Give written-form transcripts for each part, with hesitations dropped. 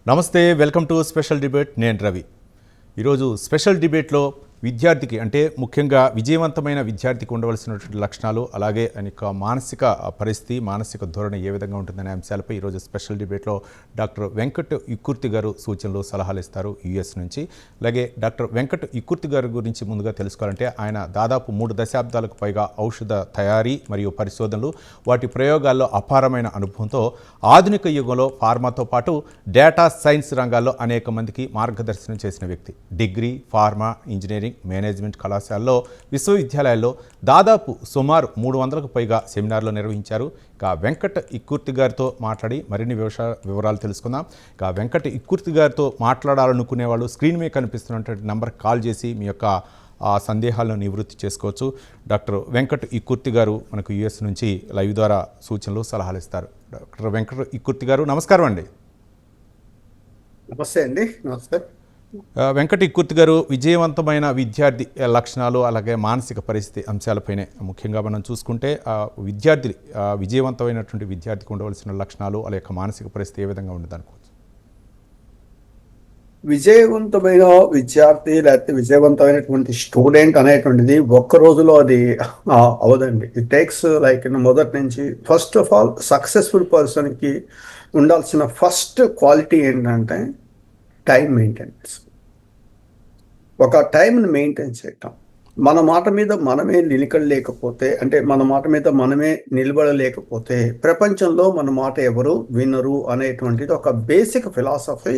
నమస్తే, welcome to special debate. నేను రవి. ఈరోజు స్పెషల్ డిబేట్లో విద్యార్థికి అంటే ముఖ్యంగా విజయవంతమైన విద్యార్థికి ఉండవలసినటువంటి లక్షణాలు, అలాగే అనేక మానసిక పరిస్థితి, మానసిక ధోరణి ఏ విధంగా ఉంటుందనే అంశాలపై ఈరోజు స్పెషల్ డిబేట్లో డాక్టర్ వెంకట్ ఇక్కుర్తి గారు సూచనలు సలహాలు ఇస్తారు యుఎస్ నుంచి. అలాగే డాక్టర్ వెంకట్ ఇక్కుర్తి గారి గురించి ముందుగా తెలుసుకోవాలంటే ఆయన దాదాపు 3 దశాబ్దాలకు పైగా ఔషధ తయారీ మరియు పరిశోధనలు, వాటి ప్రయోగాల్లో అపారమైన అనుభవంతో ఆధునిక యుగంలో ఫార్మాతో పాటు డేటా సైన్స్ రంగాల్లో అనేక మందికి మార్గదర్శనం చేసిన వ్యక్తి. డిగ్రీ, ఫార్మా, ఇంజనీరింగ్, మేనేజ్మెంట్ కళాశాలలో, విశ్వవిద్యాలయాల్లో దాదాపు సుమారు 300కు పైగా సెమినార్లు నిర్వహించారు. ఇక వెంకట్ ఇక్కుర్తి గారితో మాట్లాడి మరిన్ని వివరాలు తెలుసుకుందాం. ఇక వెంకట్ ఇక్కుర్తి గారితో మాట్లాడాలనుకునే వాళ్ళు స్క్రీన్ మీద కనిపిస్తున్నటువంటి నంబర్కి కాల్ చేసి మీ యొక్క ఆ సందేహాలను నివృత్తి చేసుకోవచ్చు. డాక్టర్ వెంకట్ ఇక్కుర్తి గారు మనకు యుఎస్ నుంచి లైవ్ ద్వారా సూచనలు సలహాలు ఇస్తారు. డాక్టర్ వెంకట్ ఇక్కుర్తి గారు నమస్కారం అండి. నమస్తే అండి. నమస్తే. వెంకట్ ఇక్కుర్తి గారు, విజయవంతమైన విద్యార్థి లక్షణాలు అలాగే మానసిక పరిస్థితి అంశాలపైనే ముఖ్యంగా మనం చూసుకుంటే విజయవంతమైనటువంటి విద్యార్థికి ఉండవలసిన లక్షణాలు అలాగే మానసిక పరిస్థితి ఏ విధంగా ఉండదు అనుకోవచ్చు? విజయవంతమైన విద్యార్థి లేకపోతే విజయవంతమైనటువంటి స్టూడెంట్ అనేటువంటిది ఒక్క రోజులో అది అవదండి. ఇట్ టేక్స్ మొదటి నుంచి. ఫస్ట్ ఆఫ్ ఆల్ సక్సెస్ఫుల్ పర్సన్కి ఉండాల్సిన ఫస్ట్ క్వాలిటీ ఏంటంటే టైం మెయింటెనెన్స్. ఒక టైంని మెయింటైన్ చేయటం. మన మాట మీద మనమే నిలకడలేకపోతే, అంటే మన మాట మీద మనమే నిలబడలేకపోతే ప్రపంచంలో మన మాట ఎవరు వినరు అనేటువంటిది ఒక బేసిక్ ఫిలాసఫీ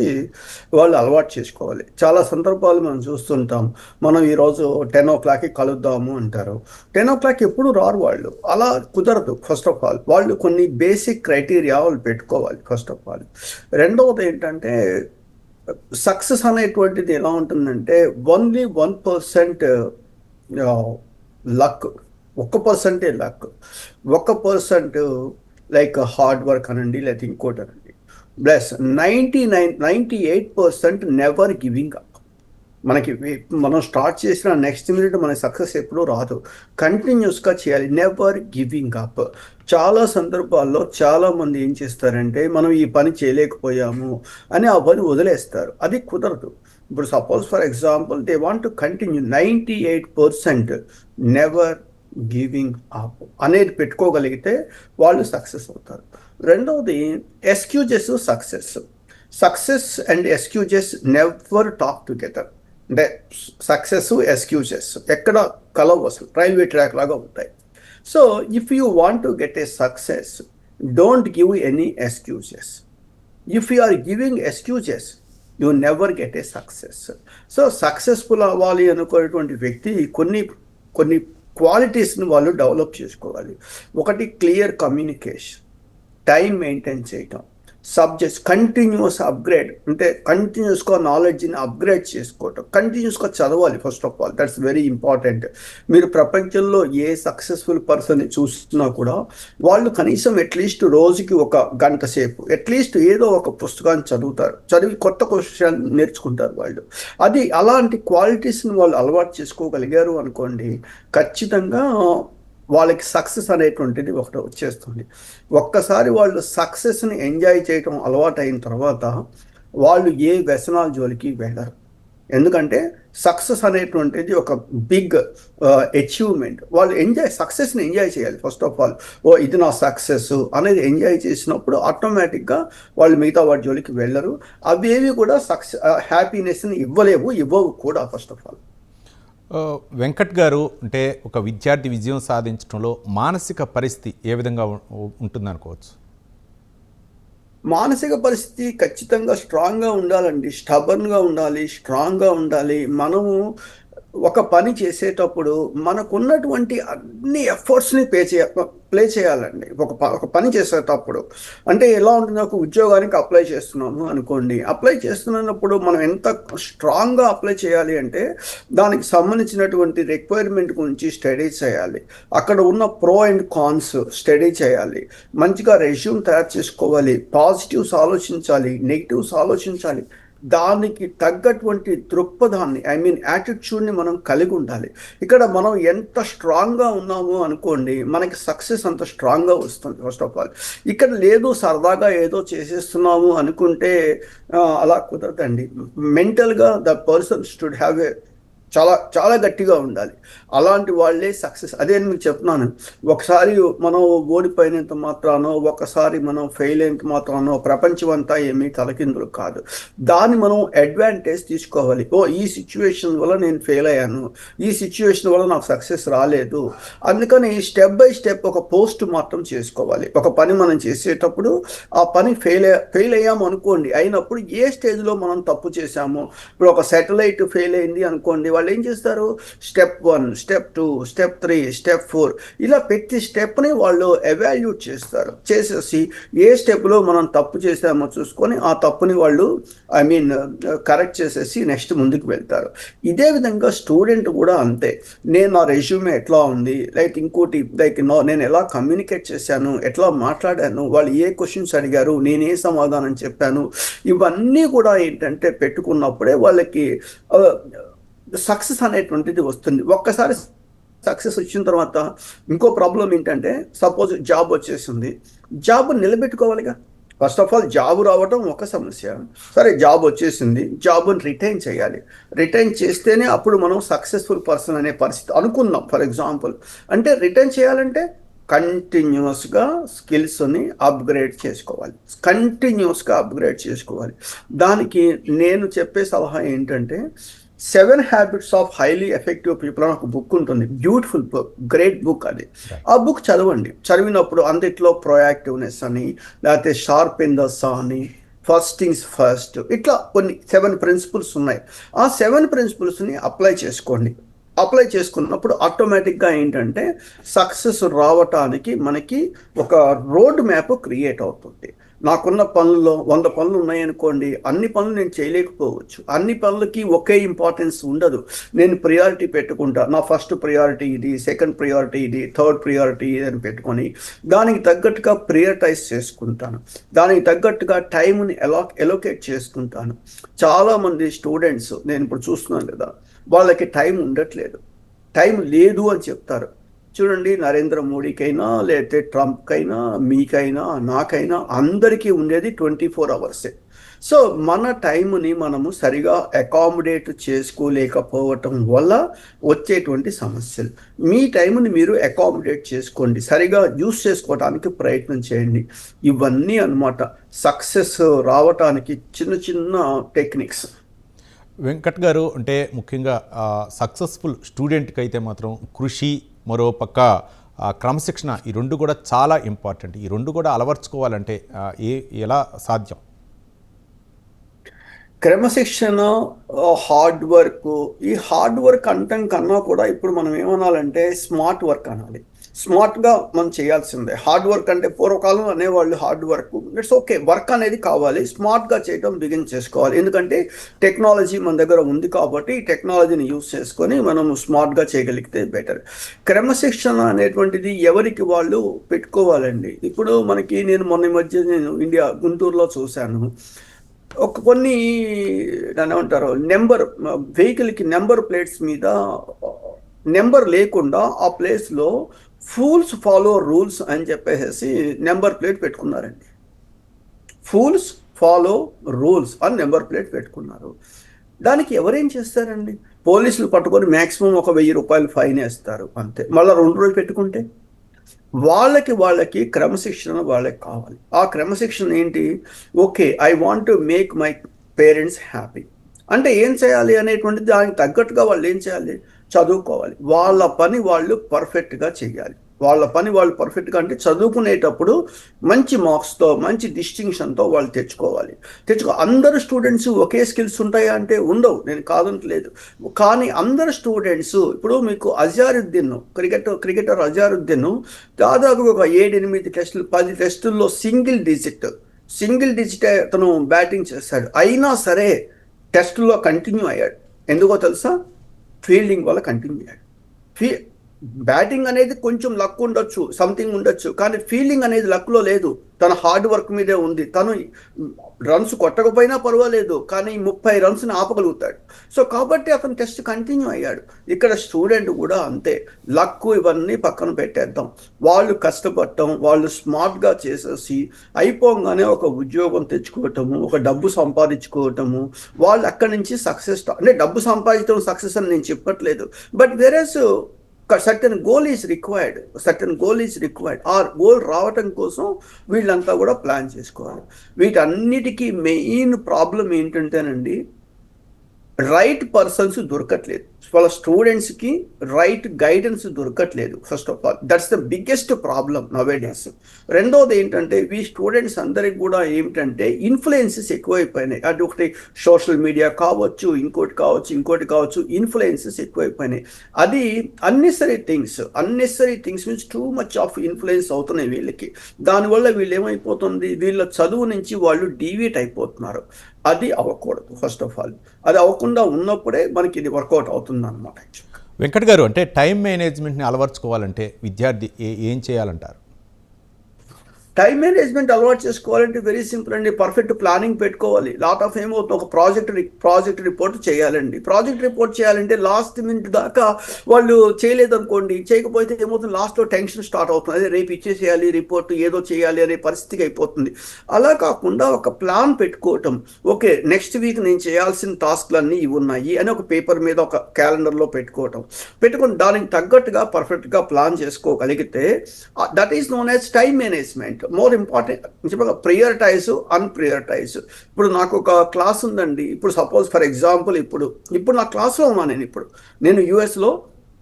వాళ్ళు అలవాటు చేసుకోవాలి. చాలా సందర్భాలు మనం చూస్తుంటాం. మనం ఈరోజు 10 o'clockకి కలుద్దాము అంటారు. 10 o'clock ఎప్పుడు రారు వాళ్ళు. అలా కుదరదు. ఫస్ట్ ఆఫ్ ఆల్ వాళ్ళు కొన్ని బేసిక్ క్రైటీరియా వాళ్ళు పెట్టుకోవాలి. First of all. రెండవది ఏంటంటే సక్సెస్ అనేటువంటిది ఎలా ఉంటుందంటే only 1% luck. 1% luck, 1% hard work అనండి, లేకపోతే ఇంకోటి అనండి. Plus 98% never giving up. మనం స్టార్ట్ చేసిన నెక్స్ట్ మినిట్ మన సక్సెస్ ఎప్పుడూ రాదు. కంటిన్యూస్గా చేయాలి. Never giving up. చాలా సందర్భాల్లో చాలామంది ఏం చేస్తారంటే మనం ఈ పని చేయలేకపోయాము అని ఆ పని వదిలేస్తారు. అది కుదరదు. ఇప్పుడు suppose for example they want to continue. 98% never giving up అనేది పెట్టుకోగలిగితే వాళ్ళు సక్సెస్ అవుతారు. రెండవది excuses. Success and excuses never talk together. అంటే సక్సెస్, ఎక్స్క్యూజెస్ ఎక్కడ కలవు అసలు. రైల్వే ట్రాక్ లాగా ఉంటాయి. So if you want to get a success, don't give any excuses. If you are giving excuses, you never get a success. సో successful అవ్వాలి అనుకునేటువంటి వ్యక్తి కొన్ని క్వాలిటీస్ని వాళ్ళు డెవలప్ చేసుకోవాలి. ఒకటి క్లియర్ కమ్యూనికేషన్, టైం మెయింటైన్ చేయటం, సబ్జెక్ట్స్ కంటిన్యూస్ అప్గ్రేడ్, అంటే కంటిన్యూస్గా నాలెడ్జ్ని అప్గ్రేడ్ చేసుకోవటం, కంటిన్యూస్గా చదవాలి. First of all that's very important. మీరు ప్రపంచంలో ఏ సక్సెస్ఫుల్ పర్సన్ని చూసినా కూడా వాళ్ళు కనీసం అట్లీస్ట్ రోజుకి 1 గంట సేపు అట్లీస్ట్ ఏదో ఒక పుస్తకాన్ని చదివి కొత్త క్వశ్చన్ నేర్చుకుంటారు వాళ్ళు. అలాంటి క్వాలిటీస్ని వాళ్ళు అలవాటు చేసుకోగలిగారు అనుకోండి, ఖచ్చితంగా వాళ్ళకి సక్సెస్ అనేటువంటిది ఒకటి వచ్చేస్తుంది. ఒక్కసారి వాళ్ళు సక్సెస్ని ఎంజాయ్ చేయటం అలవాటు అయిన తర్వాత వాళ్ళు ఏ వ్యసనాల జోలికి వెళ్ళరు. ఎందుకంటే సక్సెస్ అనేటువంటిది ఒక బిగ్ అచీవ్మెంట్. వాళ్ళు సక్సెస్ని ఎంజాయ్ చేయాలి. ఫస్ట్ ఆఫ్ ఆల్ ఇది నా సక్సెస్ అనేది ఎంజాయ్ చేసినప్పుడు ఆటోమేటిక్గా వాళ్ళు మిగతా వాటి జోలికి వెళ్ళరు. అవేవి కూడా హ్యాపీనెస్ని ఇవ్వవు కూడా. First of all Venkat garu, అంటే ఒక విద్యార్థి విజయం సాధించడంలో మానసిక పరిస్థితి ఏ విధంగా ఉంటుందనుకోవచ్చు? మానసిక పరిస్థితి ఖచ్చితంగా స్ట్రాంగ్గా ఉండాలండి. స్టబర్న్గా ఉండాలి, స్ట్రాంగ్గా ఉండాలి. మనము ఒక పని చేసేటప్పుడు మనకున్నటువంటి అన్ని ఎఫర్ట్స్ని ప్లే చేయాలండి. ఒక పని చేసేటప్పుడు అంటే ఎలా ఉంటుంది, ఒక ఉద్యోగానికి అప్లై చేస్తున్నాము అనుకోండి. అప్లై చేస్తున్నప్పుడు మనం ఎంత స్ట్రాంగ్గా అప్లై చేయాలి అంటే దానికి సంబంధించినటువంటి రిక్వైర్మెంట్ గురించి స్టడీ చేయాలి. అక్కడ ఉన్న ప్రో అండ్ కాన్స్ స్టడీ చేయాలి. మంచిగా రెజ్యూమ్ తయారు చేసుకోవాలి. పాజిటివ్స్ ఆలోచించాలి, నెగిటివ్స్ ఆలోచించాలి. దానికి తగ్గటువంటి దృక్పథాన్ని యాటిట్యూడ్ని మనం కలిగి ఉండాలి. ఇక్కడ మనం ఎంత స్ట్రాంగ్గా ఉన్నాము అనుకోండి, మనకి సక్సెస్ అంత స్ట్రాంగ్గా వస్తుంది. ఫస్ట్ ఆఫ్ ఆల్ ఇక్కడ లేదు సరదాగా ఏదో చేసేస్తున్నాము అనుకుంటే అలా కుదరదండి. మెంటల్గా the person should have a చాలా చాలా గట్టిగా ఉండాలి. అలాంటి వాళ్ళే సక్సెస్. అదే మీకు చెప్తున్నాను, ఒకసారి మనం ఓడిపోయినంత మాత్రానో, ఒకసారి మనం ఫెయిల్ అయినంత మాత్రానో ప్రపంచం అంతా ఏమీ తలకిందులు కాదు. దాన్ని మనం అడ్వాంటేజ్ తీసుకోవాలి. ఈ సిచ్యువేషన్ వల్ల నేను ఫెయిల్ అయ్యాను, ఈ సిచ్యువేషన్ వల్ల నాకు సక్సెస్ రాలేదు, అందుకని స్టెప్ బై స్టెప్ ఒక పోస్ట్ మార్టం చేసుకోవాలి. ఒక పని మనం చేసేటప్పుడు ఆ పని ఫెయిల్ అయ్యాము అనుకోండి, అయినప్పుడు ఏ స్టేజ్లో మనం తప్పు చేశాము. ఇప్పుడు ఒక శాటిలైట్ ఫెయిల్ అయింది అనుకోండి, వాళ్ళు ఏం చేస్తారు, స్టెప్ 1, స్టెప్ 2, స్టెప్ 3, స్టెప్ 4 ఇలా ప్రతి స్టెప్ని వాళ్ళు ఎవాల్యూట్ చేస్తారు. చేసేసి ఏ స్టెప్లో మనం తప్పు చేసామో చూసుకొని ఆ తప్పుని వాళ్ళు కరెక్ట్ చేసేసి నెక్స్ట్ ముందుకు వెళ్తారు. ఇదే విధంగా స్టూడెంట్ కూడా అంతే. నేను నా రెజ్యూమే ఎట్లా ఉంది, ఇంకోటి నేను ఎలా కమ్యూనికేట్ చేశాను, ఎట్లా మాట్లాడాను, వాళ్ళు ఏ క్వశ్చన్స్ అడిగారు, నేను ఏ సమాధానం చెప్పాను, ఇవన్నీ కూడా ఏంటంటే పెట్టుకున్నప్పుడే వాళ్ళకి సక్సెస్ అనేటువంటిది వస్తుంది. ఒక్కసారి సక్సెస్ వచ్చిన తర్వాత ఇంకో ప్రాబ్లం ఏంటంటే, సపోజ్ జాబ్ వచ్చేసింది, జాబ్ నిలబెట్టుకోవాలిగా. ఫస్ట్ ఆఫ్ ఆల్ జాబ్ రావడం ఒక సమస్య. సరే జాబ్ వచ్చేసింది, జాబ్ని రిటైన్ చేయాలి. రిటైన్ చేస్తేనే అప్పుడు మనం సక్సెస్ఫుల్ పర్సన్ అనే పరిస్థితి అనుకుందాం. ఫర్ ఎగ్జాంపుల్ అంటే రిటైన్ చేయాలంటే కంటిన్యూస్గా స్కిల్స్ని అప్గ్రేడ్ చేసుకోవాలి. దానికి నేను చెప్పే సలహా ఏంటంటే, 7 habits of highly effective people అని ఒక బుక్ ఉంటుంది. బ్యూటిఫుల్ బుక్, గ్రేట్ బుక్ అది. ఆ బుక్ చదవండి. చదివినప్పుడు అందులో ప్రొయాక్టివ్నెస్ అని, లేకపోతే షార్ప్ ఇన్ ద సా అని, ఫస్ట్ థింగ్స్ ఫస్ట్, ఇట్లా కొన్ని 7 ప్రిన్సిపల్స్ ఉన్నాయి. ఆ 7 ప్రిన్సిపల్స్ని అప్లై చేసుకోండి. అప్లై చేసుకున్నప్పుడు ఆటోమేటిక్గా ఏంటంటే సక్సెస్ రావటానికి మనకి ఒక రోడ్ మ్యాప్ క్రియేట్ అవుతుంది. నాకున్న పనుల్లో 100 పనులు ఉన్నాయనుకోండి, అన్ని పనులు నేను చేయలేకపోవచ్చు. అన్ని పనులకి ఒకే ఇంపార్టెన్స్ ఉండదు. నేను ప్రియారిటీ పెట్టుకుంటా. నా ఫస్ట్ ప్రియారిటీ ఇది, సెకండ్ ప్రియారిటీ ఇది, థర్డ్ ప్రియారిటీ ఇది అని పెట్టుకొని దానికి తగ్గట్టుగా ప్రియారిటైజ్ చేసుకుంటాను. దానికి తగ్గట్టుగా టైంని ఎలోకేట్ చేసుకుంటాను. చాలామంది స్టూడెంట్స్ నేను ఇప్పుడు చూస్తున్నాను కదా, వాళ్ళకి టైం ఉండట్లేదు. టైం లేదు అని చెప్తారు. చూడండి, నరేంద్ర మోడీకైనా లేకపోతే ట్రంప్కైనా, మీకైనా, నాకైనా అందరికీ ఉండేది 24 అవర్సే. సో మన టైంని మనము సరిగా అకామిడేట్ చేసుకోలేకపోవటం వల్ల వచ్చేటువంటి సమస్యలు. మీ టైంని మీరు అకామిడేట్ చేసుకోండి, సరిగా యూస్ చేసుకోవడానికి ప్రయత్నం చేయండి. ఇవన్నీ అన్నమాట సక్సెస్ రావటానికి చిన్న చిన్న టెక్నిక్స్. వెంకట్ గారు, అంటే ముఖ్యంగా సక్సెస్ఫుల్ స్టూడెంట్కి అయితే మాత్రం కృషి, మరో పక్క క్రమశిక్షణ, ఈ రెండు కూడా చాలా ఇంపార్టెంట్. ఈ రెండు కూడా అలవర్చుకోవాలంటే ఎలా సాధ్యం? క్రమశిక్షణ, హార్డ్ వర్క్. ఈ హార్డ్ వర్క్ అంటాం కన్నా కూడా ఇప్పుడు మనం ఏమనాలంటే స్మార్ట్ వర్క్ అనాలి. స్మార్ట్గా మనం చేయాల్సిందే. హార్డ్ వర్క్ అంటే పూర్వకాలం అనేవాళ్ళు hard work, it's okay, work అనేది కావాలి, స్మార్ట్గా చేయడం బిగిన్ చేసుకోవాలి. ఎందుకంటే టెక్నాలజీ మన దగ్గర ఉంది కాబట్టి ఈ టెక్నాలజీని యూజ్ చేసుకొని మనం స్మార్ట్గా చేయగలిగితే బెటర్. క్రమశిక్షణ అనేటువంటిది ఎవరికి వాళ్ళు పెట్టుకోవాలండి. ఇప్పుడు నేను మొన్న మధ్య ఇండియా గుంటూరులో చూశాను. కొన్ని దాన్ని ఏమంటారు, వెహికల్కి నెంబర్ ప్లేట్స్ మీద నెంబర్ లేకుండా ఆ ప్లేస్లో ఫూల్స్ ఫాలో రూల్స్ అని చెప్పేసి నెంబర్ ప్లేట్ పెట్టుకున్నారండి. ఫూల్స్ ఫాలో రూల్స్ అని నెంబర్ ప్లేట్ పెట్టుకున్నారు. దానికి ఎవరేం చేస్తారండి? పోలీసులు పట్టుకొని మ్యాక్సిమం ఒక 1000 రూపాయలు ఫైన్ వేస్తారు అంతే. మళ్ళీ 2 రోజులు పెట్టుకుంటే వాళ్ళకి క్రమశిక్షణ వాళ్ళకి కావాలి. ఆ క్రమశిక్షణ ఏంటి? Okay, I want to make my parents happy అంటే ఏం చేయాలి అనేటువంటిది దానికి తగ్గట్టుగా వాళ్ళు ఏం చేయాలి? చదువుకోవాలి. వాళ్ళ పని వాళ్ళు పర్ఫెక్ట్గా చేయాలి. అంటే చదువుకునేటప్పుడు మంచి మార్క్స్తో, మంచి డిస్టింక్షన్తో వాళ్ళు తెచ్చుకోవాలి. అందరు స్టూడెంట్స్ ఒకే స్కిల్స్ ఉంటాయా అంటే ఉండవు, నేను కాదంటలేదు. కానీ అందరు స్టూడెంట్స్, ఇప్పుడు మీకు అజారుద్దీన్, క్రికెటర్ అజారుద్దీన్ దాదాపు ఒక 7-8 టెస్టులు, 10 టెస్టుల్లో సింగిల్ డిజిట్ అతను బ్యాటింగ్ చేశాడు. అయినా సరే టెస్టుల్లో కంటిన్యూ అయ్యాడు. ఎందుకో తెలుసా? ఫీల్డింగ్ వల్ల కంటిన్యూ అయ్యాడు. బ్యాటింగ్ అనేది కొంచెం లక్ ఉండొచ్చు, సంథింగ్ ఉండొచ్చు, కానీ ఫీల్డింగ్ అనేది లక్లో లేదు. తన హార్డ్ వర్క్ మీదే ఉంది. తను రన్స్ కొట్టకపోయినా పర్వాలేదు, కానీ 30 రన్స్ని ఆపగలుగుతాడు. సో కాబట్టి అతను టెస్ట్ కంటిన్యూ అయ్యాడు. ఇక్కడ స్టూడెంట్ కూడా అంతే. లక్ ఇవన్నీ పక్కన పెట్టేద్దాం. వాళ్ళు కష్టపడటం, వాళ్ళు స్మార్ట్గా చేసేసి అయిపోగానే ఒక ఉద్యోగం తెచ్చుకోవటము, ఒక డబ్బు సంపాదించుకోవటము, వాళ్ళు అక్కడి నుంచి సక్సెస్. అంటే డబ్బు సంపాదించడం సక్సెస్ అని నేను చెప్పట్లేదు, but whereas certain goal is required. ఆ గోల్ రావటం కోసం వీళ్ళంతా కూడా ప్లాన్ చేసుకోవాలి. వీటన్నిటికీ మెయిన్ ప్రాబ్లం ఏంటంటేనండి, రైట్ పర్సన్స్ దొరకట్లేదు. వాళ్ళ స్టూడెంట్స్కి రైట్ గైడెన్స్ దొరకట్లేదు. First of all that's the biggest problem nowadays. రెండోది ఏంటంటే, ఈ స్టూడెంట్స్ అందరికి కూడా ఏమిటంటే ఇన్ఫ్లుయెన్సెస్ ఎక్కువైపోయినాయి. అది ఒకటి సోషల్ మీడియా కావచ్చు, ఇంకోటి కావచ్చు, ఇన్ఫ్లుయెన్సెస్ ఎక్కువైపోయినాయి. అది unnecessary things means too much of influence అవుతున్నాయి వీళ్ళకి. దానివల్ల వీళ్ళు ఏమైపోతుంది, వీళ్ళ చదువు నుంచి వాళ్ళు డీవియేట్ అయిపోతున్నారు. అది అవ్వకూడదు. ఫస్ట్ ఆఫ్ ఆల్ అది అవ్వకుండా ఉన్నప్పుడే మనకి ఇది వర్కౌట్ అవుతుంది అనమాట. వెంకట్ గారు, అంటే టైం మేనేజ్మెంట్ని అలవర్చుకోవాలంటే విద్యార్థి ఏం చేయాలంటారు? టైం మేనేజ్మెంట్ అలవాటు చేసుకోవాలంటే వెరీ సింపుల్ అండి. పర్ఫెక్ట్ ప్లానింగ్ పెట్టుకోవాలి. లాట్ ఆఫ్ ఏమవుతుంది, ఒక ప్రాజెక్ట్ రిపోర్ట్ చేయాలండి. ప్రాజెక్ట్ రిపోర్ట్ చేయాలంటే లాస్ట్ మినిట్ దాకా వాళ్ళు చేయలేదనుకోండి, చేయకపోతే ఏమవుతుంది, లాస్ట్లో టెన్షన్ స్టార్ట్ అవుతుంది. అదే రేపు ఇచ్చేసేయాలి రిపోర్ట్, ఏదో చేయాలి అనే పరిస్థితికి అయిపోతుంది. అలా కాకుండా ఒక ప్లాన్ పెట్టుకోవటం. ఓకే, నెక్స్ట్ వీక్ నేను చేయాల్సిన టాస్క్లన్నీ ఇవి ఉన్నాయి అని ఒక పేపర్ మీద ఒక క్యాలెండర్లో పెట్టుకుని దానికి తగ్గట్టుగా పర్ఫెక్ట్గా ప్లాన్ చేసుకోగలిగితే that is known as time management. More important చెప్పగా ప్రియారిటైజ్, అన్ప్రియారిటైజ్. ఇప్పుడు నాకు ఒక క్లాస్ ఉందండి. ఇప్పుడు సపోజ్ ఫర్ ఎగ్జాంపుల్ ఇప్పుడు నా క్లాస్లో ఉన్నాను. నేను యుఎస్లో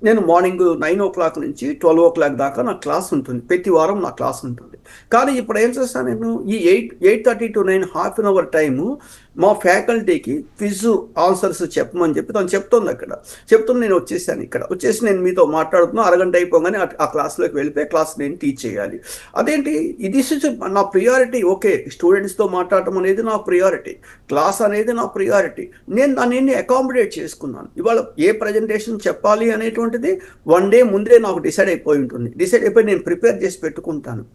నేను మార్నింగ్ 9 o'clock నుంచి 12 o'clock దాకా నా క్లాస్ ఉంటుంది. ప్రతి వారం నా క్లాస్ ఉంటుంది. కానీ ఇప్పుడు ఏం చేస్తాను, నేను ఈ 8:30 to 9 half an hour time మా ఫ్యాకల్టీకి క్విజ్ ఆన్సర్స్ చెప్పమని చెప్పి తను చెప్తుంది. నేను వచ్చేసి నేను మీతో మాట్లాడుతున్నా, అరగంట అయిపోగానే ఆ క్లాస్లోకి వెళ్ళిపోయి క్లాస్ నేను టీచ్ చేయాలి. అదేంటి, ఇది నా ప్రియారిటీ. ఓకే, స్టూడెంట్స్తో మాట్లాడటం అనేది నా ప్రియారిటీ, క్లాస్ అనేది నా ప్రియారిటీ. నేను దాన్ని అకామిడేట్ చేసుకున్నాను. ఇవాళ ఏ ప్రజెంటేషన్ చెప్పాలి అనేటువంటిది 1 day ముందే నాకు డిసైడ్ అయిపోయి నేను ప్రిపేర్ చేసి పెట్టుకుంటాను.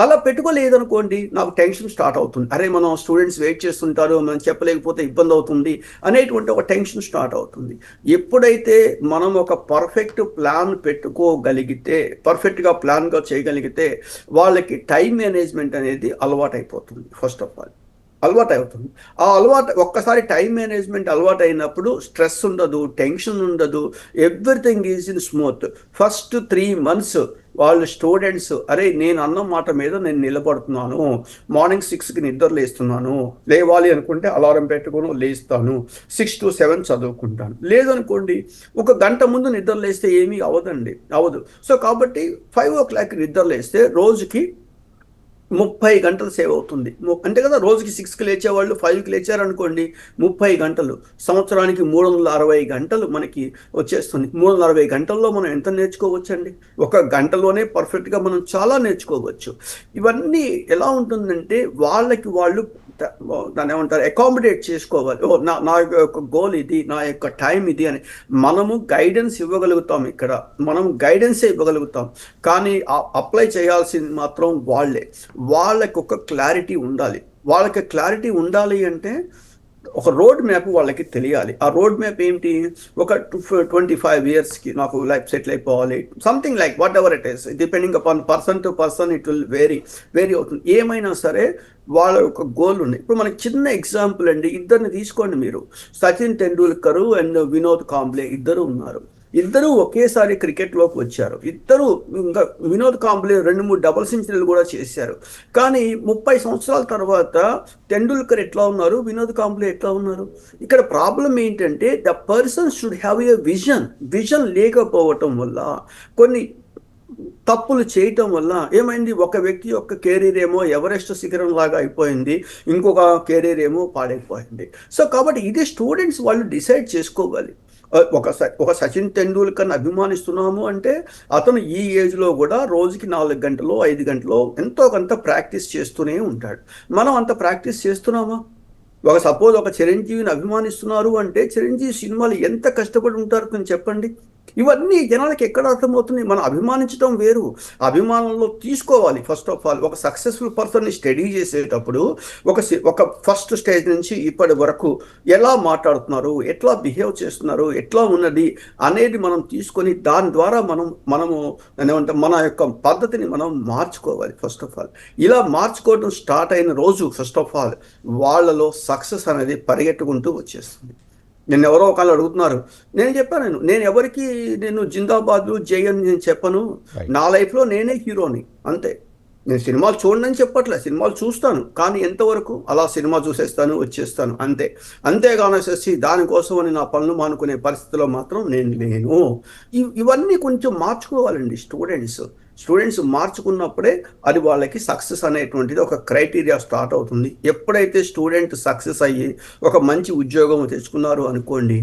అలా పెట్టుకోలేదనుకోండి, నాకు టెన్షన్ స్టార్ట్ అవుతుంది. అరే, మనం స్టూడెంట్స్ వెయిట్ చేస్తుంటారు, మనం చెప్పలేకపోతే ఇబ్బంది అవుతుంది అనేటువంటి ఒక టెన్షన్ స్టార్ట్ అవుతుంది. ఎప్పుడైతే మనం ఒక పర్ఫెక్ట్ ప్లాన్ పెట్టుకోగలిగితే, పర్ఫెక్ట్గా ప్లాన్గా చేయగలిగితే వాళ్ళకి టైం మేనేజ్మెంట్ అనేది అలవాటు అయిపోతుంది. ఫస్ట్ ఆఫ్ ఆల్ అలవాటు అవుతుంది. ఆ అలవాటు ఒక్కసారి టైం మేనేజ్మెంట్ అలవాటు అయినప్పుడు స్ట్రెస్ ఉండదు, టెన్షన్ ఉండదు, everything is in smooth. First 3 months వాళ్ళు స్టూడెంట్స్, అరే నేను అన్న మాట మీద నేను నిలబడుతున్నాను, మార్నింగ్ 6కి నిద్ర లేస్తున్నాను, లేవాలి అనుకుంటే అలారం పెట్టుకుని లేస్తాను, 6 to 7 చదువుకుంటాను. లేదనుకోండి, 1 గంట ముందు నిద్ర లేస్తే ఏమీ అవ్వదు. సో కాబట్టి 5 o'clock నిద్ర లేస్తే రోజుకి 30 గంటలు సేవ్ అవుతుంది. అంతే కదా, రోజుకి 6కి లేచేవాళ్ళు 5కి లేచారనుకోండి, 30 గంటలు, సంవత్సరానికి 360 గంటలు మనకి వచ్చేస్తుంది. 360 గంటల్లో మనం ఎంత నేర్చుకోవచ్చండి? 1 గంటలోనే పర్ఫెక్ట్గా మనం చాలా నేర్చుకోవచ్చు. ఇవన్నీ ఎలా ఉంటుందంటే వాళ్ళకి వాళ్ళు దాన్ని ఏమంటారు, అకామిడేట్ చేసుకోవాలి. నా యొక్క గోల్ ఇది, నా యొక్క టైం ఇది అని మనము గైడెన్స్ ఇవ్వగలుగుతాం. ఇక్కడ మనం గైడెన్సే ఇవ్వగలుగుతాం, కానీ అప్లై చేయాల్సింది మాత్రం వాళ్ళకి ఒక క్లారిటీ ఉండాలి. వాళ్ళకి క్లారిటీ ఉండాలి అంటే ఒక రోడ్ మ్యాప్ వాళ్ళకి తెలియాలి. ఆ రోడ్ మ్యాప్ ఏంటి, ఒక 25 yearsకి నాకు లైఫ్ సెటిల్ అయిపోవాలి, something like whatever it is, depending upon person to person it will vary అవుతుంది. ఏమైనా సరే వాళ్ళ యొక్క గోల్ ఉంది. ఇప్పుడు మనకి చిన్న ఎగ్జాంపుల్ అండి, ఇద్దరిని తీసుకోండి మీరు. సచిన్ టెండూల్కర్ అండ్ వినోద్ కాంబ్లే ఇద్దరు ఉన్నారు. ఇద్దరూ ఒకేసారి క్రికెట్లోకి వచ్చారు. ఇంకా వినోద్ కాంబ్లే 2-3 డబుల్ సెంచరీలు కూడా చేశారు. కానీ 30 సంవత్సరాల తర్వాత టెండూల్కర్ ఎట్లా ఉన్నారు, వినోద్ కాంబ్లే ఎట్లా ఉన్నారు? ఇక్కడ ప్రాబ్లం ఏంటంటే the person should have a vision లేకపోవటం వల్ల, కొన్ని తప్పులు చేయటం వల్ల ఏమైంది, ఒక వ్యక్తి యొక్క కెరీర్ ఏమో ఎవరెస్ట్ శిఖరం లాగా అయిపోయింది, ఇంకొక కెరీర్ ఏమో పాడైపోయింది. సో కాబట్టి ఇది స్టూడెంట్స్ వాళ్ళు డిసైడ్ చేసుకోవాలి. ఒక సచిన్ టెండూల్కర్ని అభిమానిస్తున్నాము అంటే అతను ఈ ఏజ్లో కూడా రోజుకి 4 గంటలో 5 గంటలో ఎంతో కొంత ప్రాక్టీస్ చేస్తూనే ఉంటాడు. మనం అంత ప్రాక్టీస్ చేస్తున్నామా? సపోజ్ ఒక చిరంజీవిని అభిమానిస్తున్నారు అంటే చిరంజీవి సినిమాలు ఎంత కష్టపడి ఉంటారు కొంచెం చెప్పండి. ఇవన్నీ జనాలకి ఎక్కడ అర్థమవుతుంది? మనం అభిమానించడం వేరు, అభిమానంలో తీసుకోవాలి. ఫస్ట్ ఆఫ్ ఆల్ ఒక సక్సెస్ఫుల్ పర్సన్ని స్టడీ చేసేటప్పుడు ఒక ఫస్ట్ స్టేజ్ నుంచి ఇప్పటి వరకు ఎలా మాట్లాడుతున్నారు, ఎట్లా బిహేవ్ చేస్తున్నారు, ఎట్లా ఉన్నది అనేది మనం తీసుకొని దాని ద్వారా మనము ఏమంటే మన యొక్క పద్ధతిని మనం మార్చుకోవాలి. ఫస్ట్ ఆఫ్ ఆల్ ఇలా మార్చుకోవడం స్టార్ట్ అయిన రోజు ఫస్ట్ ఆఫ్ ఆల్ వాళ్ళలో సక్సెస్ అనేది పరిగెట్టుకుంటూ వచ్చేస్తుంది. నేను ఎవరో ఒకళ్ళు అడుగుతున్నారు, నేను చెప్పాను, నేను ఎవరికి నేను జిందాబాద్ జై అని నేను చెప్పను. నా లైఫ్లో నేనే హీరోని, అంతే. నేను సినిమాలు చూడనని చెప్పట్లే, సినిమాలు చూస్తాను, కానీ ఎంతవరకు అలా సినిమా చూసేస్తాను వచ్చేస్తాను, అంతే. అంతేగానేసి దానికోసం అని నా పనులు మానుకునే పరిస్థితిలో మాత్రం నేను లేను. ఇవన్నీ కొంచెం మార్చుకోవాలండి స్టూడెంట్స్ మార్చుకున్నప్పుడే అది వాళ్ళకి సక్సెస్ అనేటువంటిది ఒక క్రైటీరియా స్టార్ట్ అవుతుంది. ఎప్పుడైతే స్టూడెంట్ సక్సెస్ అయ్యి ఒక మంచి ఉద్యోగం తెచ్చుకున్నారు అనుకోండి,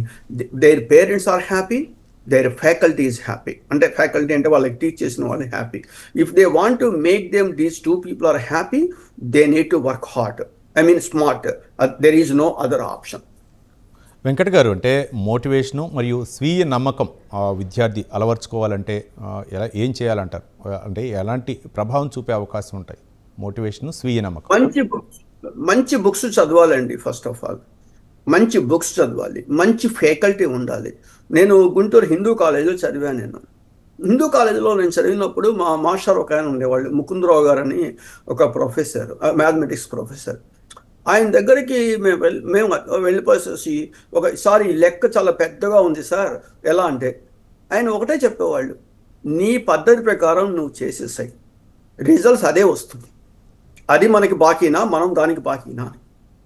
their parents are happy, their faculty is happy. అంటే ఫ్యాకల్టీ అంటే వాళ్ళకి టీచ్ చేసిన వాళ్ళు హ్యాపీ. If they want to make them these two people are happy, they need to work hard, I mean smart. There is no other option. Venkat garu, అంటే motivation మరియు స్వీయ నమ్మకం విద్యార్థి అలవర్చుకోవాలంటే ఏం చేయాలంటారు? అంటే ఎలాంటి ప్రభావం చూపే అవకాశం ఉంటాయి మోటివేషను, స్వీయ నమ్మకం? మంచి బుక్స్ చదవాలండి. ఫస్ట్ ఆఫ్ ఆల్ మంచి బుక్స్ చదవాలి, మంచి ఫ్యాకల్టీ ఉండాలి. నేను గుంటూరు హిందూ కాలేజీలో చదివాను. హిందూ కాలేజీలో నేను చదివినప్పుడు మా మాస్టర్ ఒక ఆయన ఉండేవాళ్ళు, ముకుందరావు గారు అని ఒక ప్రొఫెసర్, మ్యాథమెటిక్స్ ప్రొఫెసర్. ఆయన దగ్గరికి మేము వెళ్ళిపోయేసి, ఒకసారి లెక్క చాలా పెద్దగా ఉంది సార్, ఎలా అంటే ఆయన ఒకటే చెప్పేవాళ్ళు, నీ పద్ధతి ప్రకారం నువ్వు చేసేసాయి, రిజల్ట్స్ అదే వస్తుంది. అది మనకి బాకీనా, మనం దానికి బాకీనా?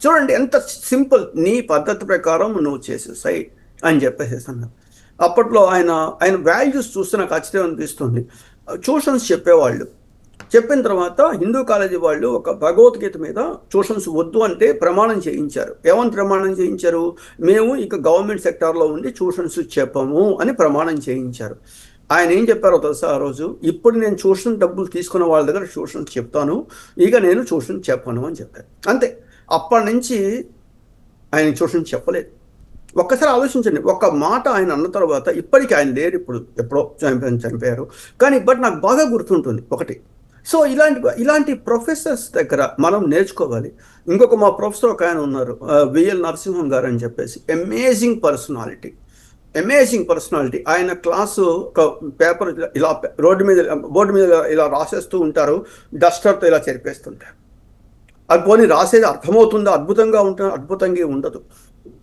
చూడండి ఎంత సింపుల్, నీ పద్ధతి ప్రకారం నువ్వు చేసేసాయి అని చెప్పేసేసాను. అప్పట్లో ఆయన వాల్యూస్ చూస్తే నాకు ఖచ్చితంగా అనిపిస్తుంది. ట్యూషన్స్ చెప్పేవాళ్ళు, చెప్పిన తర్వాత హిందూ కాలేజీ వాళ్ళు ఒక భగవద్గీత మీద ట్యూషన్స్ వద్దు అంటే ప్రమాణం చేయించారు. ఏమని ప్రమాణం చేయించారు? మేము ఇక గవర్నమెంట్ సెక్టార్లో ఉండి ట్యూషన్స్ చెప్పము అని ప్రమాణం చేయించారు. ఆయన ఏం చెప్పారో తెలుసా ఆ రోజు, ఇప్పుడు నేను ట్యూషన్ డబ్బులు తీసుకున్న వాళ్ళ దగ్గర ట్యూషన్ చెప్తాను, ఇక నేను ట్యూషన్ చెప్పను అని చెప్పారు. అంతే. అప్పటి నుంచి ఆయన ట్యూషన్ చెప్పలేదు. ఒక్కసారి ఆలోచించండి, ఒక మాట ఆయన అన్న తర్వాత, ఇప్పటికీ ఆయన లేరు, ఇప్పుడు ఎప్పుడో చనిపోయారు, కానీ బట్ నాకు బాగా గుర్తుంటుంది ఒకటి. సో ఇలాంటి ప్రొఫెసర్స్ దగ్గర మనం నేర్చుకోవాలి. ఇంకొక మా ప్రొఫెసర్ ఒక ఆయన ఉన్నారు, విఎల్ నరసింహం గారు అని చెప్పేసి, అమేజింగ్ పర్సనాలిటీ. ఆయన క్లాసు ఒక పేపర్ ఇలా బోర్డు మీద ఇలా రాసేస్తూ ఉంటారు, డస్టర్తో ఇలా చెరిపేస్తుంటారు. అది పోనీ రాసేది అర్థమవుతుందా? అద్భుతంగా ఉండదు,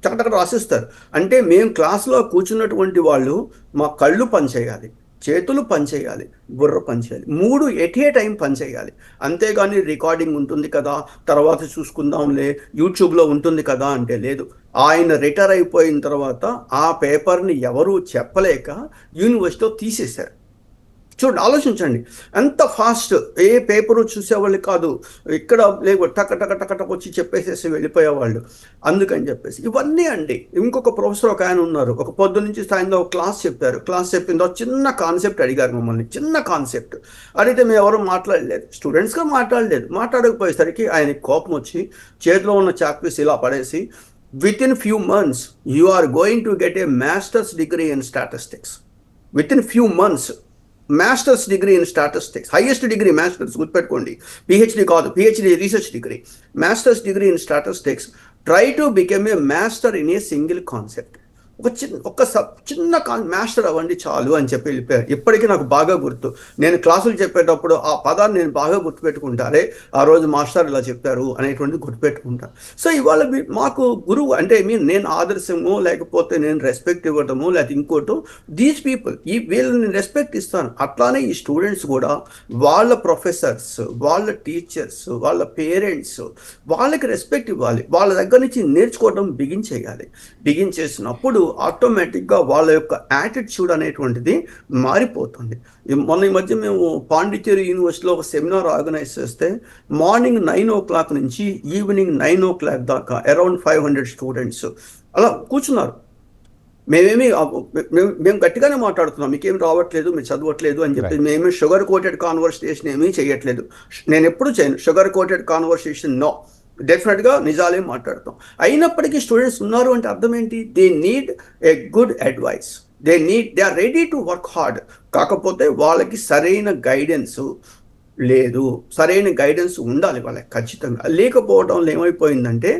చక్కగా రాసిస్తారు. అంటే మేము క్లాస్లో కూర్చున్నటువంటి వాళ్ళు మా కళ్ళు పనిచేయాలి, చేతులు పనిచేయాలి, బుర్ర పనిచేయాలి, 3 ఎట్ ఏ టైం పనిచేయాలి. అంతేగాని రికార్డింగ్ ఉంటుంది కదా, తర్వాత చూసుకుందాంలే, యూట్యూబ్లో ఉంటుంది కదా అంటే లేదు. ఆయన రిటైర్ అయిపోయిన తర్వాత ఆ పేపర్ని ఎవరూ చెప్పలేక యూనివర్సిటీలో తీసేశారు. చూడండి, ఆలోచించండి ఎంత ఫాస్ట్. ఏ పేపరు చూసేవాళ్ళు కాదు, ఇక్కడ లేవు, టక వచ్చి చెప్పేసేసి వెళ్ళిపోయేవాళ్ళు. అందుకని చెప్పేసి ఇవన్నీ అండి. ఇంకొక ప్రొఫెసర్ ఒక ఆయన ఉన్నారు, ఒక పొద్దు నుంచి సాయంత్రం క్లాస్ చెప్పారు. క్లాస్ చెప్పిన తర్వాత చిన్న కాన్సెప్ట్ అడిగారు మమ్మల్ని, చిన్న కాన్సెప్ట్ అడిగితే మేము ఎవరు మాట్లాడలేదు, స్టూడెంట్స్గా మాట్లాడకపోయేసరికి ఆయనకి కోపం వచ్చి చేతిలో ఉన్న చాక్పీస్ ఇలా పడేసి, within few months you are going to get a masters degree in statistics. Within few months masters degree in statistics, highest degree masters, గుర్తుపెట్టుకోండి, పిహెచ్డి కాదు, PhD research degree, masters degree in statistics. Try to become a master in a single concept. చిన్న master అవ్వండి చాలు అని చెప్పి వెళ్ళిపోయారు. ఇప్పటికీ నాకు బాగా గుర్తు, నేను క్లాసులు చెప్పేటప్పుడు ఆ పదాన్ని నేను బాగా గుర్తుపెట్టుకుంటారే, ఆ రోజు మాస్టర్ ఇలా చెప్పారు అనేటువంటిది గుర్తుపెట్టుకుంటాను. సో ఇవాళ మాకు గురువు అంటే నేను ఆదర్శము, లేకపోతే నేను రెస్పెక్ట్ ఇవ్వటము, లేకపోతే ఇంకోటి, దీస్ పీపుల్ వీళ్ళని రెస్పెక్ట్ ఇస్తాను. అట్లానే ఈ స్టూడెంట్స్ కూడా వాళ్ళ ప్రొఫెసర్స్, వాళ్ళ టీచర్స్, వాళ్ళ పేరెంట్స్, వాళ్ళకి రెస్పెక్ట్ ఇవ్వాలి, వాళ్ళ దగ్గర నుంచి నేర్చుకోవడం బిగించేసినప్పుడు ఆటోమేటిక్గా వాళ్ళ యొక్క యాటిట్యూడ్ అనేటువంటిది మారిపోతుంది. మొన్న ఈ మధ్య మేము పాండిచ్చేరి యూనివర్సిటీలో ఒక సెమినార్ ఆర్గనైజ్ చేస్తే మార్నింగ్ 9 o'clock నుంచి ఈవినింగ్ 9 o'clock దాకా అరౌండ్ 500 స్టూడెంట్స్ అలా కూర్చున్నారు. మేము గట్టిగానే మాట్లాడుతున్నాం, మీకేం రావట్లేదు, మీరు చదవట్లేదు అని చెప్పి. మేమేమి షుగర్ కోటెడ్ కాన్వర్సేషన్ ఏమీ చేయట్లేదు. నేను ఎప్పుడు చేయను షుగర్ కోటెడ్ కాన్వర్సేషన్, నో. డెఫినెట్గా నిజాలే మాట్లాడతాం. అయినప్పటికీ స్టూడెంట్స్ ఉన్నారు అంటే అర్థం ఏంటి? They need a good advice, they are ready to work hard. కాకపోతే వాళ్ళకి సరైన గైడెన్స్ లేదు. సరైన గైడెన్స్ ఉండాలి వాళ్ళకి ఖచ్చితంగా. లేకపోవడం వల్ల ఏమైపోయిందంటే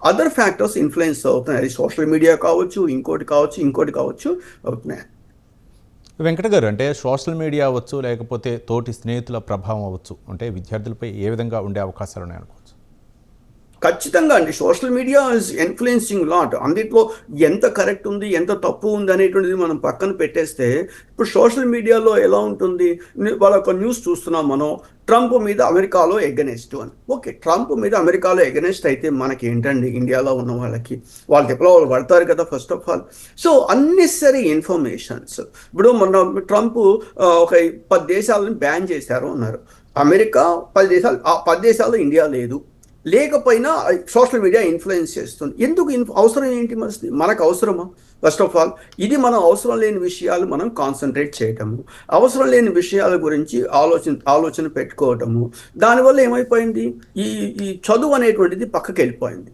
అదర్ ఫ్యాక్టర్స్ ఇన్ఫ్లుయెన్స్ అవుతున్నాయి. అది సోషల్ మీడియా కావచ్చు, ఇంకోటి కావచ్చు అవుతున్నాయి. వెంకట గారు, అంటే సోషల్ మీడియా అవ్వచ్చు, లేకపోతే తోటి స్నేహితుల ప్రభావం అవ్వచ్చు, అంటే విద్యార్థులపై ఏ విధంగా ఉండే అవకాశాలు ఉన్నాయనుకోవచ్చు? ఖచ్చితంగా అండి. Social media is influencing lot. అందులో ఎంత కరెక్ట్ ఉంది, ఎంత తప్పు ఉంది అనేటువంటిది మనం పక్కన పెట్టేస్తే, ఇప్పుడు సోషల్ మీడియాలో ఎలా ఉంటుంది, వాళ్ళ ఒక న్యూస్ చూస్తున్నాం మనం, ట్రంప్ మీద అమెరికాలో ఎగనెస్ట్ అని. ఓకే, ట్రంప్ మీద అమెరికాలో ఎగనెస్ట్ అయితే మనకి ఏంటండి, ఇండియాలో ఉన్న వాళ్ళకి వాళ్ళు ఎప్పుడో వాళ్ళు పడతారు కదా first of all. So unnecessary informations. ఇప్పుడు మన ట్రంప్ ఒక 10 దేశాలను బ్యాన్ చేశారు అన్నారు. అమెరికా 10 దేశాలు, ఆ 10 దేశాల్లో ఇండియా లేదు. లేకపోయినా సోషల్ మీడియా ఇన్ఫ్లుయెన్స్ చేస్తుంది. ఎందుకు అవసరం ఏంటి మనకు అవసరమా? ఫస్ట్ ఆఫ్ ఆల్ ఇది మనం అవసరం లేని విషయాలు మనం కాన్సన్ట్రేట్ చేయటము, అవసరం లేని విషయాల గురించి ఆలోచన పెట్టుకోవటము. దానివల్ల ఏమైపోయింది, ఈ ఈ చదువు అనేటువంటిది పక్కకి వెళ్ళిపోయింది.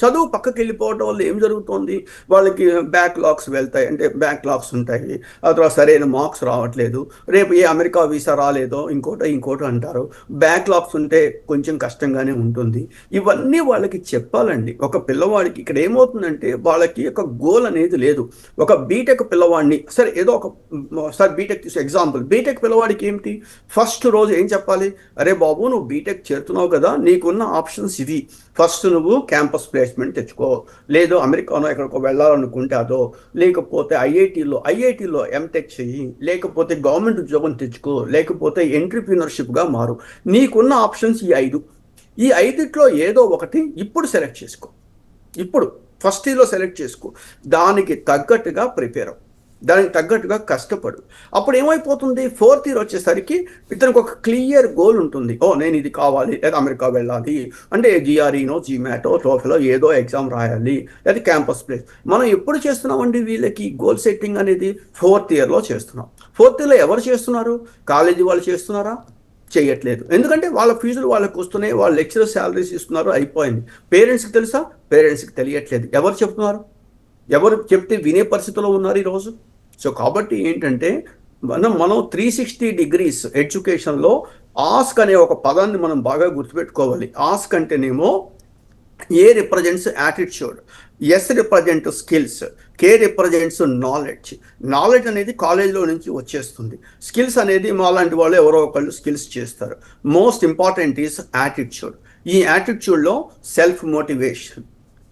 చదువు పక్కకి వెళ్ళిపోవటం వల్ల ఏం జరుగుతుంది, వాళ్ళకి బ్యాక్లాగ్స్ వెళ్తాయి, అంటే బ్యాక్లాగ్స్ ఉంటాయి. ఆ తర్వాత సరైన మార్క్స్ రావట్లేదు, రేపు ఏ అమెరికా వీసా రాలేదో ఇంకోటి అంటారు. బ్యాక్లాగ్స్ ఉంటే కొంచెం కష్టంగానే ఉంటుంది. ఇవన్నీ వాళ్ళకి చెప్పాలండి. ఒక పిల్లవాడికి ఇక్కడ ఏమవుతుందంటే వాళ్ళకి ఒక గోల్ అనేది లేదు. ఒక బీటెక్ పిల్లవాడిని సరే ఏదో ఒకసారి బీటెక్ తీసు ఎగ్జాంపుల్, బీటెక్ పిల్లవాడికి ఏంటి, ఫస్ట్ రోజు ఏం చెప్పాలి, అరే బాబు నువ్వు బీటెక్ చేరుతున్నావు కదా, నీకున్న ఆప్షన్స్ ఇవి. ఫస్ట్ నువ్వు క్యాంపస్ ప్లేస్మెంట్ తెచ్చుకో, లేదు అమెరికానో ఎక్కడికో వెళ్ళాలనుకుంటే అదో, లేకపోతే ఐఐటీలో ఎంటెక్ చెయ్యి, లేకపోతే గవర్నమెంట్ ఉద్యోగం తెచ్చుకో, లేకపోతే ఎంట్రప్రీనర్షిప్గా మారు. నీకున్న ఆప్షన్స్ ఈ ఐదిట్లో ఏదో ఒకటి ఇప్పుడు సెలెక్ట్ చేసుకో. ఇప్పుడు ఫస్ట్ ఇయర్లో సెలెక్ట్ చేసుకో. దానికి తగ్గట్టుగా ప్రిపేర్ అవ్వు, దానికి తగ్గట్టుగా కష్టపడు. అప్పుడు ఏమైపోతుంది, 4th ఇయర్ వచ్చేసరికి ఇతనికి ఒక క్లియర్ గోల్ ఉంటుంది. నేను ఇది కావాలి, లేదా అమెరికా వెళ్ళాలి అంటే జిఆర్ఈనో జిమాటో టోఫెలో ఏదో ఎగ్జామ్ రాయాలి, లేదా క్యాంపస్ ప్లేస్. మనం ఎప్పుడు చేస్తున్నామండి వీళ్ళకి గోల్ సెట్టింగ్ అనేది? 4th ఇయర్లో చేస్తున్నాం. 4th ఇయర్లో ఎవరు చేస్తున్నారు? కాలేజీ వాళ్ళు చేస్తున్నారా? చేయట్లేదు. ఎందుకంటే వాళ్ళ ఫీజులు వాళ్ళకి వస్తున్నాయి, వాళ్ళ లెక్చరర్ శాలరీస్ ఇస్తున్నారు, అయిపోయింది. పేరెంట్స్కి తెలుసా? పేరెంట్స్కి తెలియట్లేదు. ఎవరు చెప్తున్నారు? ఎవరు చెప్తే వినే పరిస్థితిలో ఉన్నారు ఈరోజు? సో కాబట్టి ఏంటంటే మనం 360 degrees ఎడ్యుకేషన్లో ఆస్క్ అనే ఒక పదాన్ని మనం బాగా గుర్తుపెట్టుకోవాలి. ఆస్క్ అంటేనేమో A represents attitude, S represent skills, K represents knowledge అనేది కాలేజ్లో నుంచి వచ్చేస్తుంది. స్కిల్స్ అనేది మాలాంటి వాళ్ళు ఎవరో ఒకళ్ళు స్కిల్స్ చేస్తారు. Most important is attitude. ఈ యాటిట్యూడ్లో self motivation,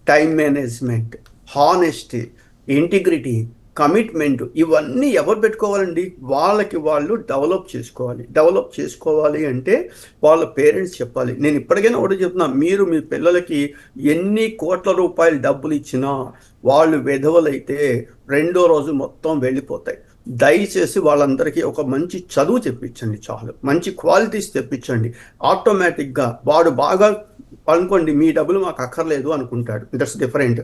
time management, honesty, integrity, commitment, ఇవన్నీ ఎవరు పెట్టుకోవాలండి? వాళ్ళకి వాళ్ళు డెవలప్ చేసుకోవాలి అంటే వాళ్ళ పేరెంట్స్ చెప్పాలి. నేను ఇప్పటికైనా ఒకటి చెప్తున్నా, మీరు మీ పిల్లలకి ఎన్ని కోట్ల రూపాయలు డబ్బులు ఇచ్చినా వాళ్ళు వెధవలైతే 2వ రోజు మొత్తం వెళ్ళిపోతాయి. దయచేసి వాళ్ళందరికీ ఒక మంచి చదువు తెప్పించండి, చాలు. మంచి క్వాలిటీస్ తెప్పించండి. ఆటోమేటిక్గా వాడు బాగా అనుకోండి, మీ డబ్బులు మాకు అక్కర్లేదు అనుకుంటాడు, దట్స్ డిఫరెంట్.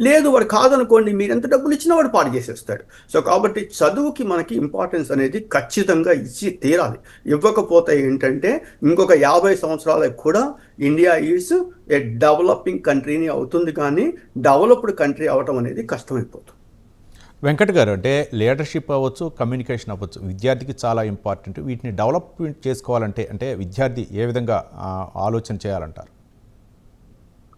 లేదు వాడు కాదనుకోండి, మీరు ఎంత డబ్బులు ఇచ్చినా వాడు పాడు చేసేస్తాడు. సో కాబట్టి చదువుకి మనకి ఇంపార్టెన్స్ అనేది ఖచ్చితంగా ఇచ్చి తీరాలి. ఇవ్వకపోతే ఏంటంటే ఇంకొక 50 సంవత్సరాలకు కూడా ఇండియా ఈజ్ ఏ డెవలపింగ్ కంట్రీని అవుతుంది, కానీ డెవలప్డ్ కంట్రీ అవటం అనేది కష్టమైపోతుంది. వెంకట్ గారు, అంటే లీడర్షిప్ అవ్వచ్చు, కమ్యూనికేషన్ అవ్వచ్చు, విద్యార్థికి చాలా ఇంపార్టెంట్. వీటిని డెవలప్మెంట్ చేసుకోవాలంటే అంటే విద్యార్థి ఏ విధంగా ఆలోచన చేయాలంటారు?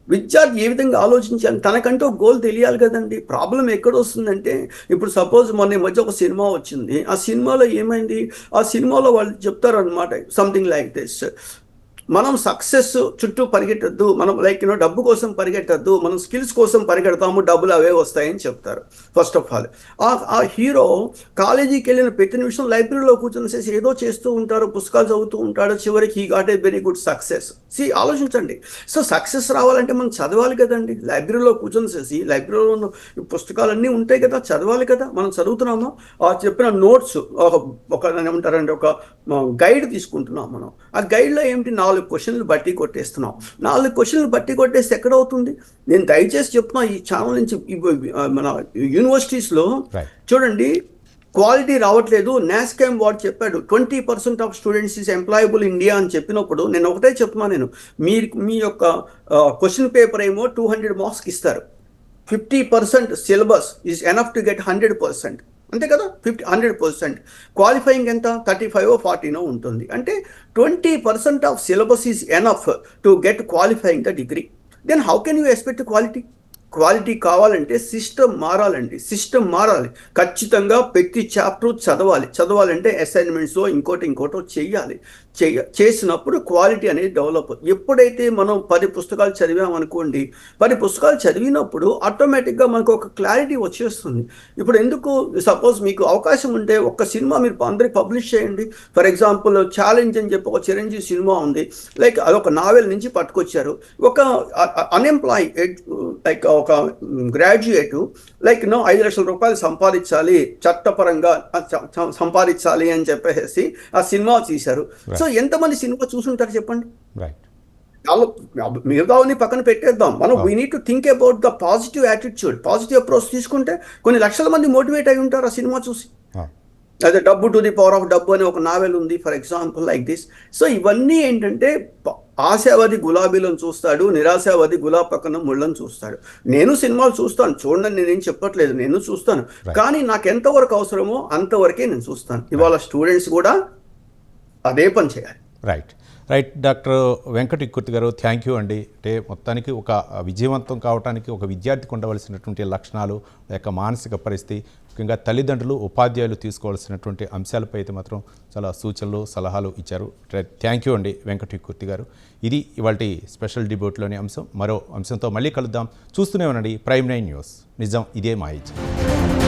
విద్యార్థి ఏ విధంగా ఆలోచించాలి, తనకంటూ గోల్ తెలియాలి కదండి. ప్రాబ్లం ఎక్కడ వస్తుందంటే, ఇప్పుడు సపోజ్ మొన్న ఈ మధ్య ఒక సినిమా వచ్చింది. ఆ సినిమాలో ఏమైంది, ఆ సినిమాలో వాళ్ళు చెప్తారు అనమాట, సంథింగ్ లైక్ దిస్, మనం సక్సెస్ చుట్టూ పరిగెట్టద్దు, మనం డబ్బు కోసం పరిగెట్టద్దు, మనం స్కిల్స్ కోసం పరిగెడతాము, డబ్బులు అవే వస్తాయని చెప్తారు. ఫస్ట్ ఆఫ్ ఆల్ ఆ హీరో కాలేజీకి వెళ్ళిన ప్రతి నిమిషం లైబ్రరీలో కూర్చొని ఏదో చేస్తూ ఉంటారు, పుస్తకాలు చదువుతూ ఉంటాడు, చివరికి he got a very good success. ఆలోచించండి. సో సక్సెస్ రావాలంటే మనం చదవాలి కదండి. లైబ్రరీలో కూర్చొని లైబ్రరీలో ఉన్న పుస్తకాలన్నీ ఉంటాయి కదా, చదవాలి కదా. మనం చదువుతున్నామా? చెప్పిన నోట్స్ ఒక ఏమంటారంటే ఒక గైడ్ తీసుకుంటున్నాం మనం. ఆ గైడ్లో ఏమిటి, 4 క్వశ్చన్లు బట్టి కొట్టేస్తున్నాం. 4 క్వశ్చన్లు బట్టి కొట్టేస్తే ఎక్కడవుతుంది? నేను దయచేసి చెప్తున్నా, ఈ ఛానల్ నుంచి మన యూనివర్సిటీస్లో చూడండి క్వాలిటీ రావట్లేదు. నాస్కామ్ వాడు చెప్పాడు 20% of students is employable India అని చెప్పినప్పుడు నేను ఒకటే చెప్తున్నా, మీ యొక్క క్వశ్చన్ పేపర్ ఏమో 200 మార్క్స్కి ఇస్తారు. 50% syllabus is enough to get 100%. అంతే కదా, 100%. క్వాలిఫైయింగ్ ఎంత 35 or 40 ఉంటుంది. అంటే 20% of syllabus is enough to get qualifying the degree. Then how can you expect quality? Quality కావాలంటే సిస్టమ్ మారాలండి, సిస్టమ్ మారాలి. ఖచ్చితంగా ప్రతి చాప్టర్ చదవాలంటే అసైన్మెంట్స్ ఇంకోటో చేసినప్పుడు క్వాలిటీ అనేది డెవలప్. ఎప్పుడైతే మనం 10 పుస్తకాలు చదివామనుకోండి, 10 పుస్తకాలు చదివినప్పుడు ఆటోమేటిక్గా మనకు ఒక క్లారిటీ వచ్చేస్తుంది. ఇప్పుడు ఎందుకు, సపోజ్ మీకు అవకాశం ఉంటే ఒక్క సినిమా మీరు అందరికి పబ్లిష్ చేయండి. ఫర్ ఎగ్జాంపుల్ ఛాలెంజ్ అని చెప్పి ఒక చిరంజీవి సినిమా ఉంది, లైక్ అదొక నావెల్ నుంచి పట్టుకొచ్చారు. ఒక అన్ఎంప్లాయ్ లైక్ ఒక గ్రాడ్యుయేట్ లైక్ 5 లక్షల రూపాయలు సంపాదించాలి, చట్టపరంగా సంపాదించాలి అని చెప్పేసి ఆ సినిమా తీశారు. సో ఎంతమంది సినిమా చూసుంటారు చెప్పండి? రైట్. మిగతావన్నీ పక్కన పెట్టేద్దాం. మనం we need to think about the positive attitude, positive approach తీసుకుంటే కొన్ని లక్షల మంది మోటివేట్ అయి ఉంటారు ఆ సినిమా చూసి. అదే డబ్బు టు ది పవర్ ఆఫ్ డబ్బు అనే ఒక నావెల్ ఉంది for example like this. So ఇవన్నీ ఏంటంటే ఆశావాది గులాబీలను చూస్తాడు, నిరాశావాది గులాబీ పక్కన ముళ్ళని చూస్తాడు. నేను సినిమాలు చూస్తాను, చూడండి నేనేం చెప్పట్లేదు, నేను చూస్తాను. కానీ నాకు ఎంతవరకు అవసరమో అంతవరకే నేను చూస్తాను. ఇవాళ స్టూడెంట్స్ కూడా అదే పని చేయాలి. రైట్ డాక్టర్ వెంకట ఇక్కుర్తి గారు, థ్యాంక్ యూ అండి. అంటే మొత్తానికి ఒక విజయవంతం కావడానికి ఒక విద్యార్థికి ఉండవలసినటువంటి లక్షణాలు, లేక మానసిక పరిస్థితి, ముఖ్యంగా తల్లిదండ్రులు, ఉపాధ్యాయులు తీసుకోవాల్సినటువంటి అంశాలపై అయితే మాత్రం చాలా సూచనలు, సలహాలు ఇచ్చారు. థ్యాంక్ యూ అండి వెంకట ఇక్కుర్తి గారు. ఇది ఇవాల్టి స్పెషల్ డిబేట్లోని అంశం. మరో అంశంతో మళ్ళీ కలుద్దాం. చూస్తూనే ఉండండి Prime 9 న్యూస్. నిజం ఇదే మా ఇచ్చ.